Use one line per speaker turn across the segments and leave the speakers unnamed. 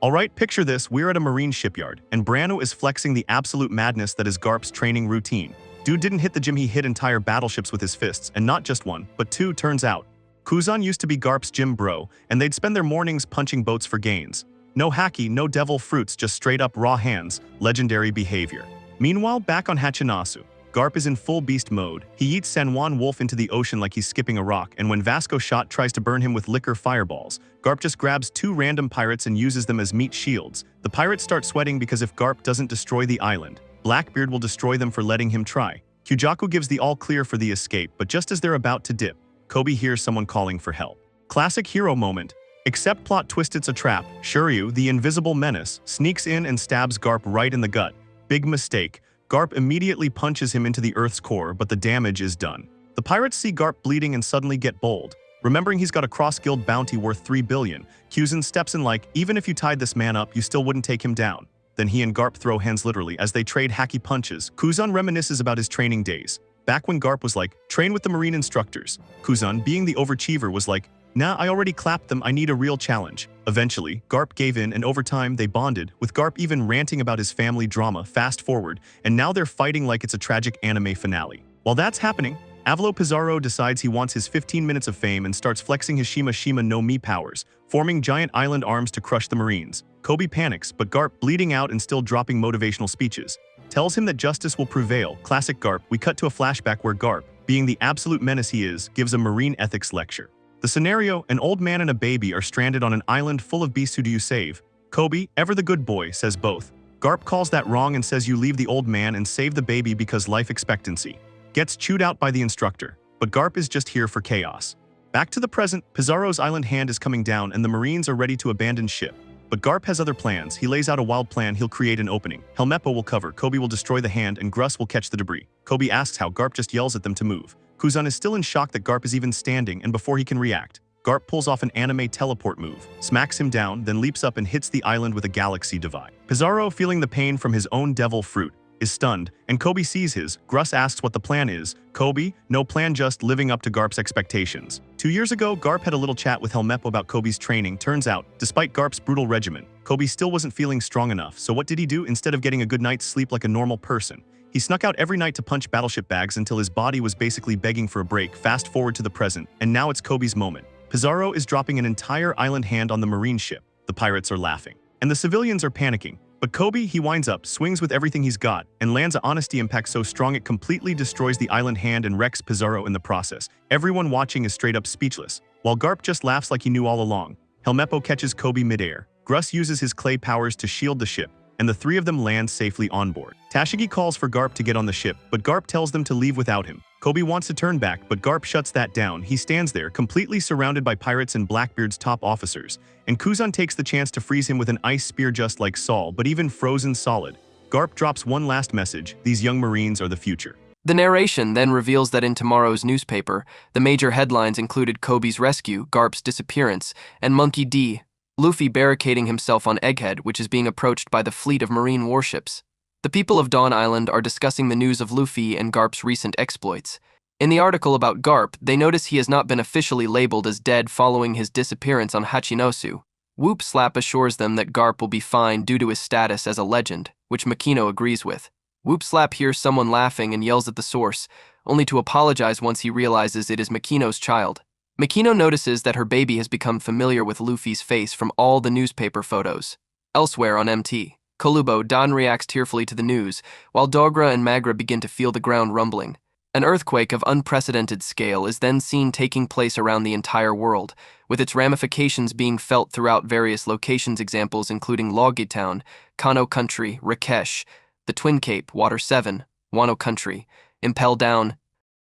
Alright, picture this, we're at a marine shipyard, and Brano is flexing the absolute madness that is Garp's training routine. Dude didn't hit the gym, he hit entire battleships with his fists, and not just one, but two, turns out. Kuzan used to be Garp's gym bro, and they'd spend their mornings punching boats for gains. No hacky, no devil fruits, just straight up raw hands, legendary behavior. Meanwhile, back on Hachinasu, Garp is in full beast mode. He eats San Juan Wolf into the ocean like he's skipping a rock, and when Vasco Shot tries to burn him with liquor fireballs, Garp just grabs two random pirates and uses them as meat shields. The pirates start sweating because if Garp doesn't destroy the island, Blackbeard will destroy them for letting him try. Kyojaku gives the all clear for the escape, but just as they're about to dip, Kobe hears someone calling for help. Classic hero moment. Except plot twist, it's a trap. Shiryu, the invisible menace, sneaks in and stabs Garp right in the gut. Big mistake. Garp immediately punches him into the Earth's core, but the damage is done. The pirates see Garp bleeding and suddenly get bold. Remembering he's got a cross-guild bounty worth 3 billion, Kuzan steps in like, even if you tied this man up, you still wouldn't take him down. Then he and Garp throw hands literally as they trade hacky punches. Kuzan reminisces about his training days. Back when Garp was like, train with the marine instructors. Kuzan, being the overachiever, was like, nah, I already clapped them, I need a real challenge. Eventually, Garp gave in and over time they bonded, with Garp even ranting about his family drama. Fast forward, and now they're fighting like it's a tragic anime finale. While that's happening, Avalo Pizarro decides he wants his 15 minutes of fame and starts flexing his Shima Shima no Mi powers, forming giant island arms to crush the Marines. Kobe panics, but Garp, bleeding out and still dropping motivational speeches, tells him that justice will prevail. Classic Garp. We cut to a flashback where Garp, being the absolute menace he is, gives a marine ethics lecture. The scenario, an old man and a baby are stranded on an island full of beasts. Who do you save? Kobe, ever the good boy, says both. Garp calls that wrong and says you leave the old man and save the baby because life expectancy. Gets chewed out by the instructor, but Garp is just here for chaos. Back to the present, Pizarro's island hand is coming down and the Marines are ready to abandon ship. But Garp has other plans. He lays out a wild plan. He'll create an opening. Helmeppo will cover, Kobe will destroy the hand, and Gruss will catch the debris. Kobe asks how, Garp just yells at them to move. Kuzan is still in shock that Garp is even standing, and before he can react, Garp pulls off an anime teleport move, smacks him down, then leaps up and hits the island with a galaxy divide. Pizarro, feeling the pain from his own devil fruit, is stunned, and Kobe sees his. Gruss asks what the plan is. Kobe, no plan, just living up to Garp's expectations. 2 years ago, Garp had a little chat with Helmeppo about Kobe's training. Turns out, despite Garp's brutal regimen, Kobe still wasn't feeling strong enough, so what did he do? Instead of getting a good night's sleep like a normal person, he snuck out every night to punch battleship bags until his body was basically begging for a break. Fast forward to the present, and now it's Kobe's moment. Pizarro is dropping an entire island hand on the marine ship. The pirates are laughing, and the civilians are panicking. But Kobe, he winds up, swings with everything he's got, and lands an honesty impact so strong it completely destroys the island hand and wrecks Pizarro in the process. Everyone watching is straight up speechless, while Garp just laughs like he knew all along. Helmeppo catches Kobe midair. Gruss uses his clay powers to shield the ship, and the three of them land safely on board. Tashigi calls for Garp to get on the ship, but Garp tells them to leave without him. Kobe wants to turn back, but Garp shuts that down. He stands there, completely surrounded by pirates and Blackbeard's top officers, and Kuzan takes the chance to freeze him with an ice spear just like Saul, but even frozen solid. Garp drops one last message: these young Marines are the future.
The narration then reveals that in tomorrow's newspaper, the major headlines included Kobe's rescue, Garp's disappearance, and Monkey D. Luffy barricading himself on Egghead, which is being approached by the fleet of marine warships. The people of Dawn Island are discussing the news of Luffy and Garp's recent exploits. In the article about Garp, they notice he has not been officially labeled as dead following his disappearance on Hachinosu. Whoop Slap assures them that Garp will be fine due to his status as a legend, which Makino agrees with. Whoop Slap hears someone laughing and yells at the source, only to apologize once he realizes it is Makino's child. Makino notices that her baby has become familiar with Luffy's face from all the newspaper photos. Elsewhere on MT, Kolubo, Don reacts tearfully to the news, while Dogra and Magra begin to feel the ground rumbling. An earthquake of unprecedented scale is then seen taking place around the entire world, with its ramifications being felt throughout various locations. Examples including Logi Town, Kano Country, Rakesh, the Twin Cape, Water 7, Wano Country, Impel Down,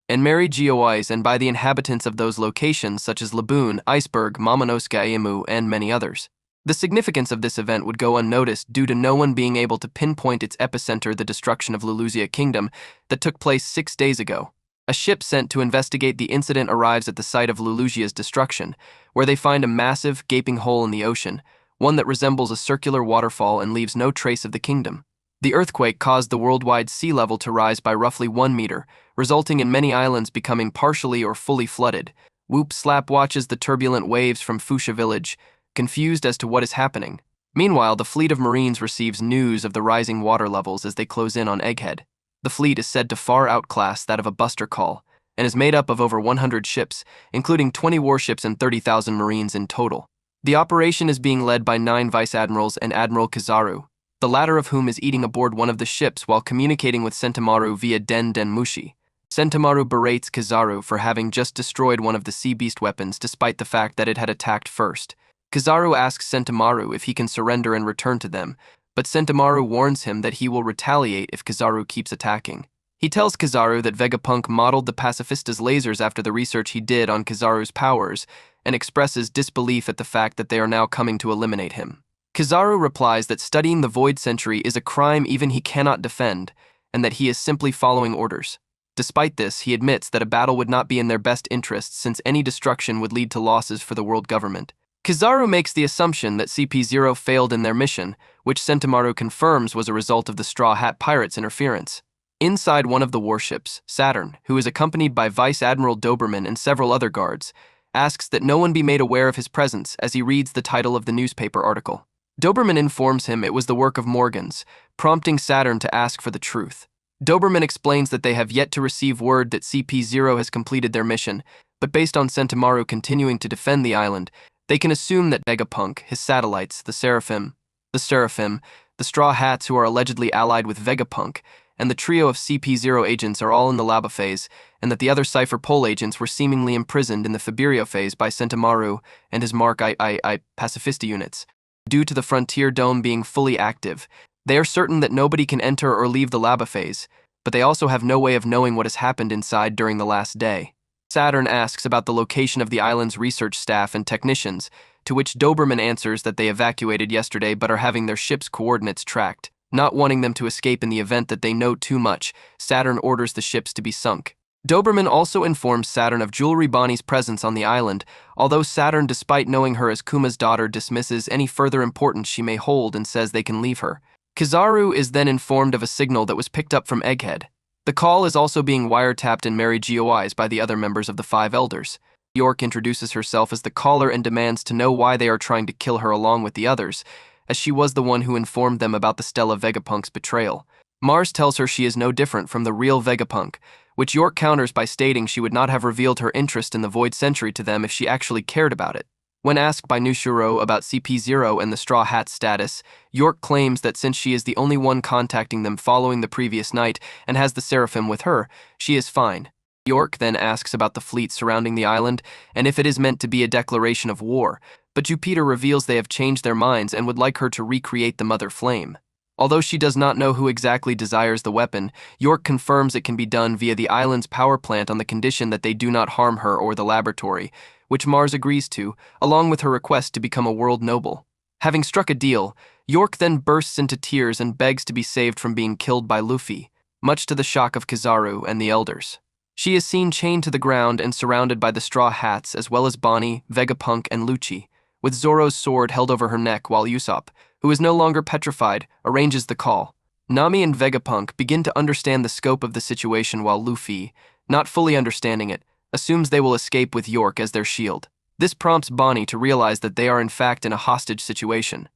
and Mary Geoise, and by the inhabitants of those locations such as Laboon, Iceberg, Momonosuke Aimu, and many others. The significance of this event would go unnoticed due to no one being able to pinpoint its epicenter, the destruction of Luluzia Kingdom, that took place 6 days ago. A ship sent to investigate the incident arrives at the site of Luluzia's destruction, where they find a massive, gaping hole in the ocean, one that resembles a circular waterfall and leaves no trace of the kingdom. The earthquake caused the worldwide sea level to rise by roughly 1 meter, resulting in many islands becoming partially or fully flooded. Whoop Slap watches the turbulent waves from Fuchsia Village, confused as to what is happening. Meanwhile, the fleet of Marines receives news of the rising water levels as they close in on Egghead. The fleet is said to far outclass that of a buster call, and is made up of over 100 ships, including 20 warships and 30,000 Marines in total. The operation is being led by 9 vice admirals and Admiral Kizaru, the latter of whom is eating aboard one of the ships while communicating with Sentomaru via Den Mushi. Sentomaru berates Kizaru for having just destroyed one of the sea beast weapons despite the fact that it had attacked first. Kizaru asks Sentomaru if he can surrender and return to them, but Sentomaru warns him that he will retaliate if Kizaru keeps attacking. He tells Kizaru that Vegapunk modeled the pacifista's lasers after the research he did on Kizaru's powers, and expresses disbelief at the fact that they are now coming to eliminate him. Kizaru replies that studying the Void Century is a crime even he cannot defend, and that he is simply following orders. Despite this, he admits that a battle would not be in their best interests since any destruction would lead to losses for the world government. Kizaru makes the assumption that CP0 failed in their mission, which Sentomaru confirms was a result of the Straw Hat Pirates' interference. Inside one of the warships, Saturn, who is accompanied by Vice Admiral Doberman and several other guards, asks that no one be made aware of his presence as he reads the title of the newspaper article. Doberman informs him it was the work of Morgans, prompting Saturn to ask for the truth. Doberman explains that they have yet to receive word that CP0 has completed their mission, but based on Sentomaru continuing to defend the island, they can assume that Vegapunk, his satellites, the Seraphim, the Straw Hats who are allegedly allied with Vegapunk, and the trio of CP0 agents are all in the Laba phase, and that the other Cypher Pole agents were seemingly imprisoned in the Faberio phase by Sentomaru and his Mark I Pacifista units. Due to the Frontier Dome being fully active, they are certain that nobody can enter or leave the Laba phase, but they also have no way of knowing what has happened inside during the last day. Saturn asks about the location of the island's research staff and technicians, to which Doberman answers that they evacuated yesterday but are having their ship's coordinates tracked. Not wanting them to escape in the event that they know too much, Saturn orders the ships to be sunk. Doberman also informs Saturn of Jewelry Bonnie's presence on the island, although Saturn, despite knowing her as Kuma's daughter, dismisses any further importance she may hold and says they can leave her. Kizaru is then informed of a signal that was picked up from Egghead. The call is also being wiretapped and Mary GOIs by the other members of the 5 Elders. York introduces herself as the caller and demands to know why they are trying to kill her along with the others, as she was the one who informed them about the Stella Vegapunk's betrayal. Mars tells her she is no different from the real Vegapunk, which York counters by stating she would not have revealed her interest in the Void Century to them if she actually cared about it. When asked by Nushiro about CP0 and the Straw Hat's status, York claims that since she is the only one contacting them following the previous night and has the Seraphim with her, she is fine. York then asks about the fleet surrounding the island and if it is meant to be a declaration of war, but Jupiter reveals they have changed their minds and would like her to recreate the Mother Flame. Although she does not know who exactly desires the weapon, York confirms it can be done via the island's power plant on the condition that they do not harm her or the laboratory, which Mars agrees to, along with her request to become a world noble. Having struck a deal, York then bursts into tears and begs to be saved from being killed by Luffy, much to the shock of Kizaru and the Elders. She is seen chained to the ground and surrounded by the Straw Hats as well as Bonnie, Vegapunk, and Lucci, with Zoro's sword held over her neck while Usopp, who is no longer petrified, arranges the call. Nami and Vegapunk begin to understand the scope of the situation while Luffy, not fully understanding it, assumes they will escape with York as their shield. This prompts Bonnie to realize that they are in fact in a hostage situation.